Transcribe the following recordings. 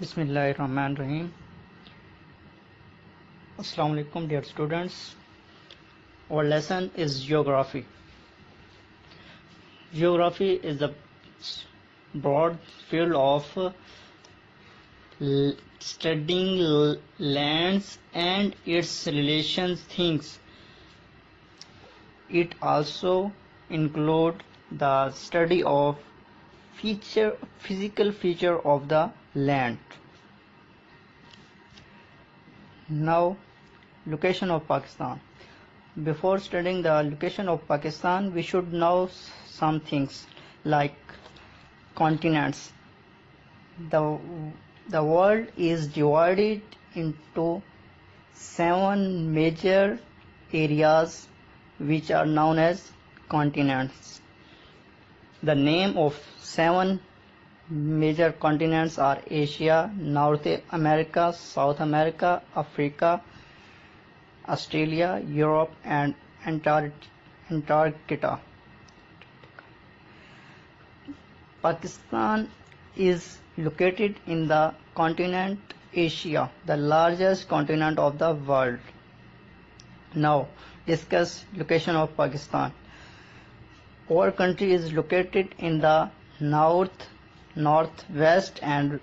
Bismillahirrahmanirrahim. Assalamu alaikum dear students. Our lesson is geography. Geography is the broad field of studying lands and its relations things. It also includes the study of physical feature of the land. Now, location of Pakistan. Before studying the location of Pakistan, we should know some things like continents. The world is divided into 7 major areas which are known as continents. The name of 7 major continents are Asia, North America, South America, Africa, Australia, Europe, and Antarctica. Pakistan is located in the continent Asia, the largest continent of the world. Now, discuss location of Pakistan. Our country is located in the northwest and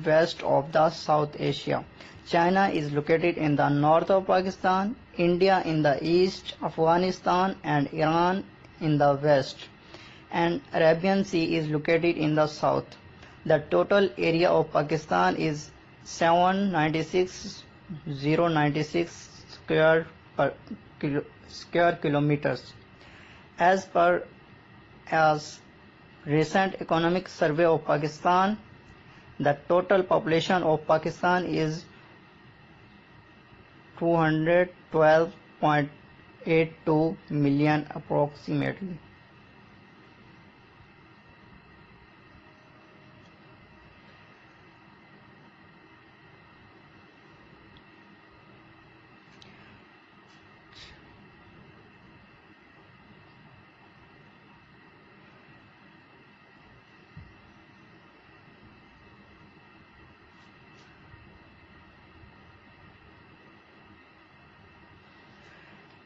west of the South Asia. China is located in the north of Pakistan, India in the east, Afghanistan and Iran in the west, and Arabian Sea is located in the south. The total area of Pakistan is 796,096 square kilometers. As per recent economic survey of Pakistan, the total population of Pakistan is 212.82 million approximately.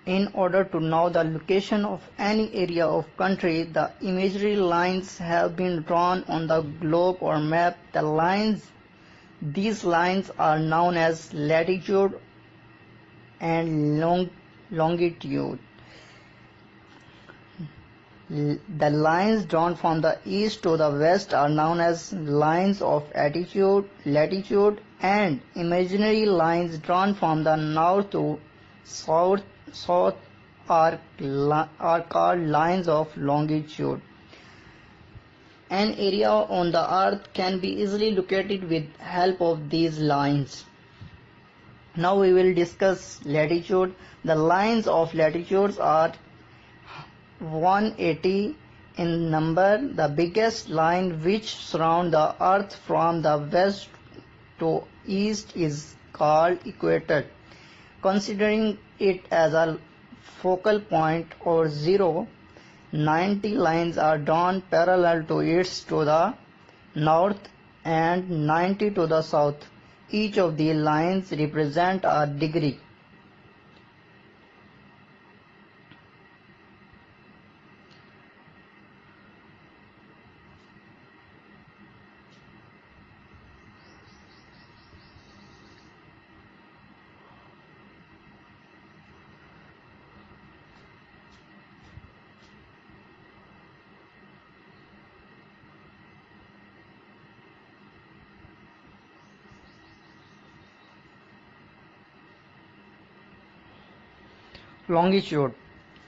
In order to know the location of any area of country, the imaginary lines have been drawn on the globe or map. These lines are known as latitude and longitude. The lines drawn from the east to the west are known as lines of latitude, and imaginary lines drawn from the north to south are called lines of longitude. An area on the earth can be easily located with help of these lines. Now we will discuss latitude. The lines of latitudes are 180 in number. The biggest line which surrounds the earth from the west to east is called equator. Considering it as a focal point or zero, 90 lines are drawn parallel to it to the north and 90 to the south. Each of the lines represent a degree. Longitude.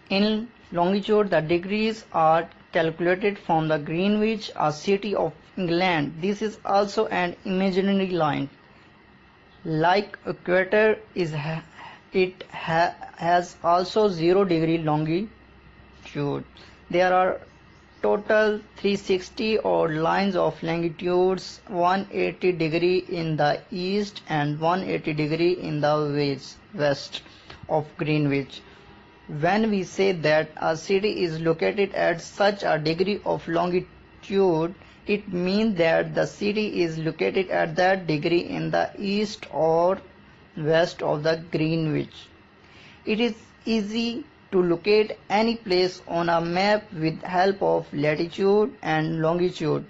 In longitude, the degrees are calculated from the Greenwich, a city of England. This is also an imaginary line. Like equator, it has also 0-degree longitude. There are total 360 odd lines of longitudes, 180 degree in the east and 180 degree in the west of Greenwich. When we say that a city is located at such a degree of longitude, It means that the city is located at that degree in the east or west of the Greenwich. It is easy to locate any place on a map with help of latitude and longitude.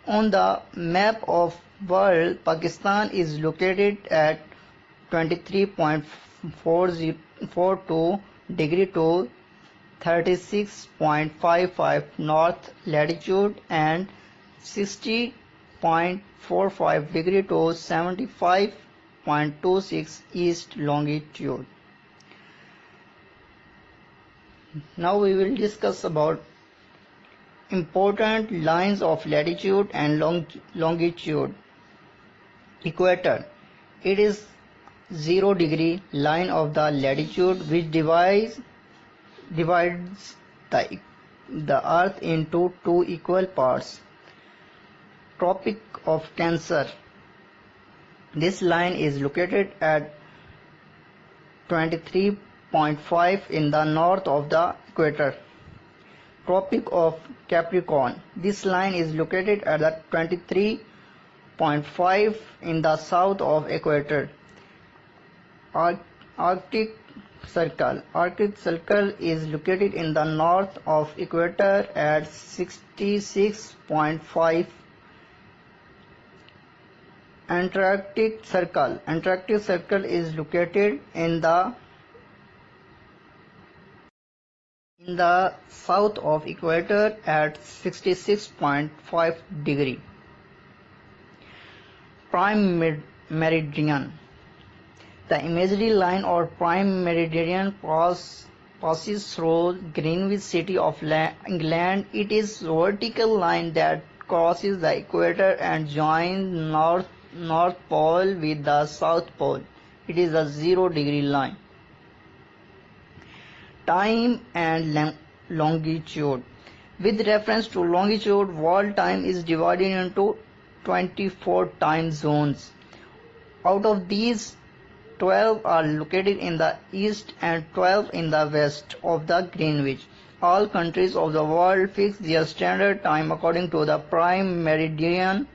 On the map of world, Pakistan is located at 23.42 degree to 36.55 north latitude and 60.45 degree to 75.26 east longitude. Now we will discuss about important lines of latitude and longitude. Equator. It is 0 degree line of the latitude which divides the earth into two equal parts. Tropic of Cancer. This line is located at 23.5 in the north of the equator. Tropic of Capricorn. This line is located at the 23.5 in the south of equator. Arctic Circle. Arctic Circle is located in the north of equator at 66.5. Antarctic Circle. Antarctic Circle is located in the south of equator at 66.5 degree. Prime Meridian. The imaginary line or prime meridian passes through Greenwich City of England. It is a vertical line that crosses the equator and joins North Pole with the South Pole. It is a 0 degree line. Time and longitude. With reference to longitude, world time is divided into 24 time zones. Out of these, 12 are located in the east and 12 in the west of the Greenwich. All countries of the world fix their standard time according to the prime meridian.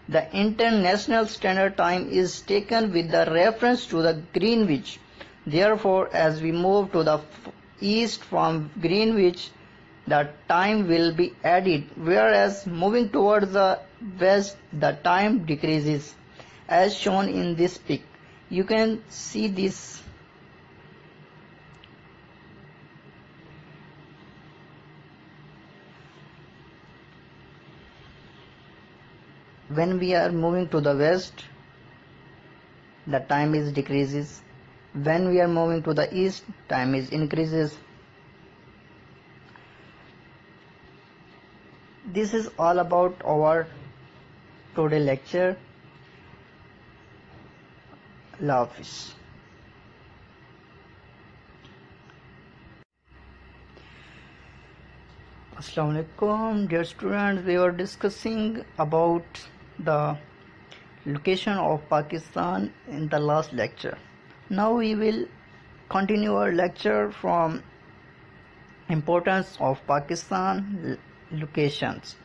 The international standard time is taken with the reference to the Greenwich. Therefore, as we move to the east from Greenwich, the time will be added, whereas moving towards the west, the time decreases, as shown in this pic. You can see this. When we are moving to the west, the time is decreases. When we are moving to the east, time is increases. This is all about our today lecture. Allah Hafiz. Assalamu alaikum, dear students. We were discussing about the location of Pakistan in the last lecture. Now we will continue our lecture from importance of Pakistan locations.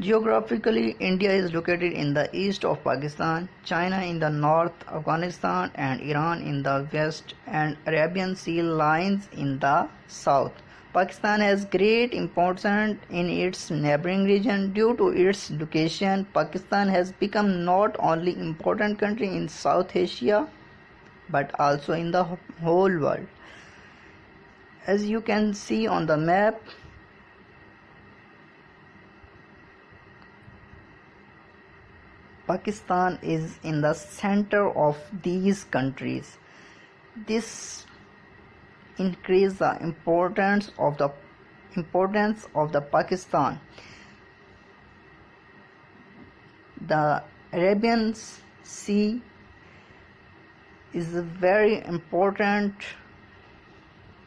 Geographically, India is located in the east of Pakistan, China in the north, Afghanistan and Iran in the west, and Arabian Sea lies in the south. Pakistan has great importance in its neighboring region. Due to its location, Pakistan has become not only an important country in South Asia, but also in the whole world. As you can see on the map, Pakistan is in the center of these countries. This increases the importance of the Pakistan. The Arabian Sea is a very important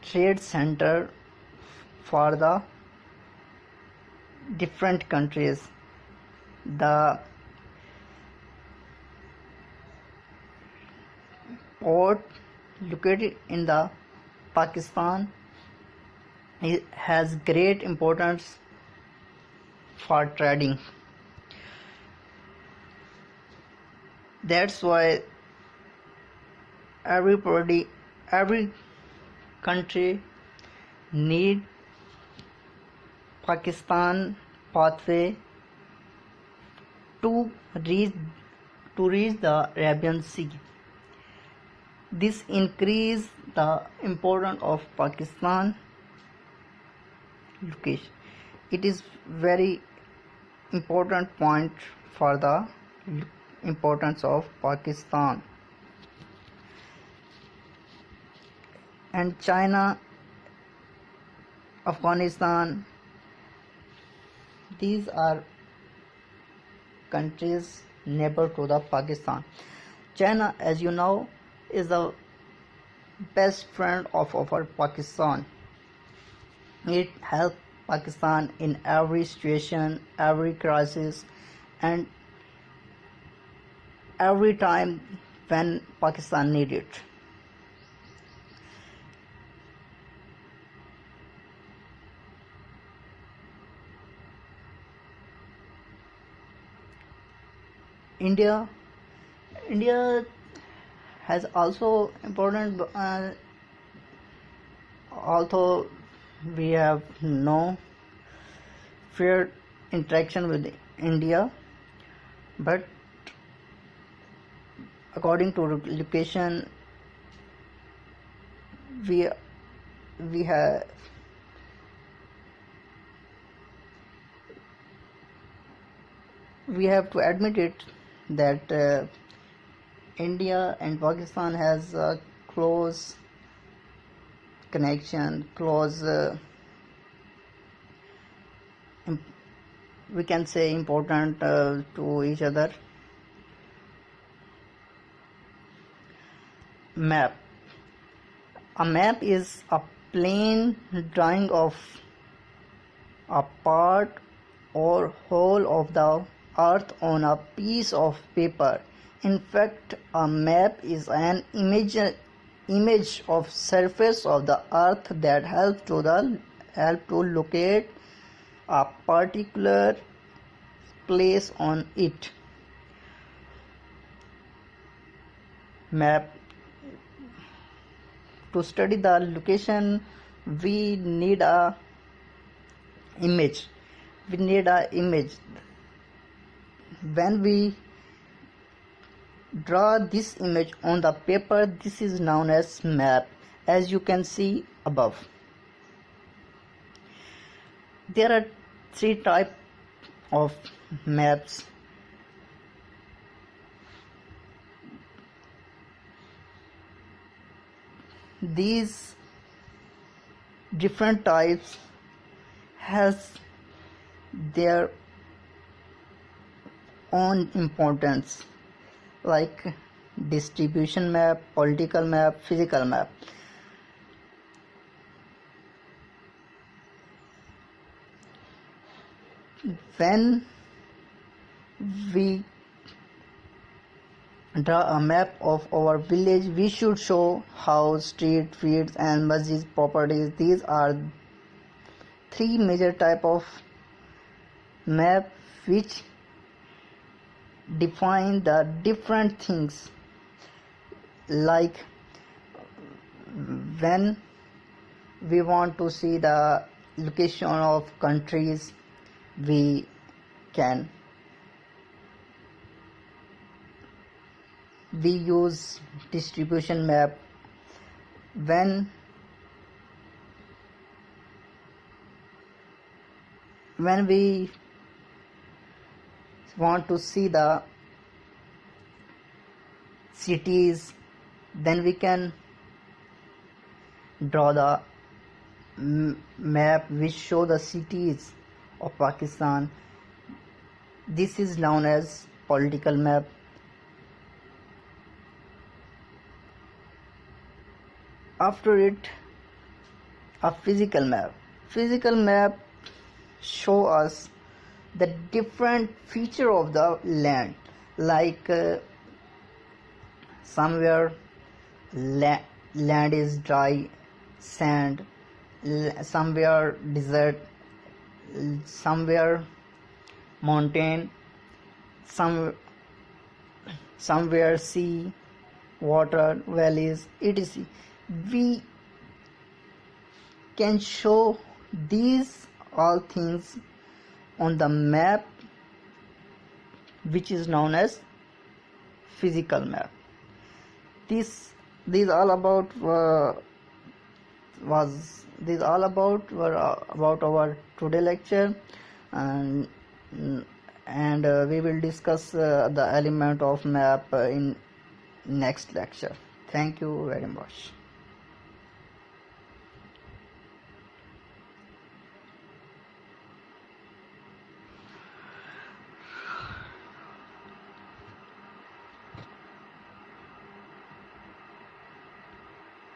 trade center for the different countries. The port located in the Pakistan has great importance for trading. That's why everybody, every country need Pakistan pathway to reach the Arabian Sea. This increase the importance of Pakistan location. It is very important point for the importance of Pakistan. And China, Afghanistan, these are countries neighbor to the Pakistan. China, as you know, is the best friend of our Pakistan. It helps Pakistan in every situation, every crisis, and every time when Pakistan needs it. India has also important, although we have no fair interaction with India, but according to location we have to admit it that India and Pakistan has a close connection, close we can say important to each other. Map. A map is a plain drawing of a part or whole of the earth on a piece of paper. In fact, a map is an image of surface of the earth that helps to locate a particular place on it. Map. To study the location, we need a image. When we draw this image on the paper, this is known as map, as you can see above. There are 3 types of maps. These different types has their own importance, like distribution map, political map, physical map. When we draw a map of our village, we should show house, street, fields and masjid properties. These are 3 major type of map which define the different things. Like when we want to see the location of countries, we use distribution map. When we want to see the cities, then we can draw the map which show the cities of Pakistan. This is known as political map. After it, a physical map. Physical map show us the different feature of the land, like somewhere land is dry, sand, somewhere desert, somewhere mountain, somewhere sea, water, valleys, etc. We can show these all things on the map, which is known as physical map. These all about about our today lecture, and we will discuss the element of map in next lecture. Thank you very much.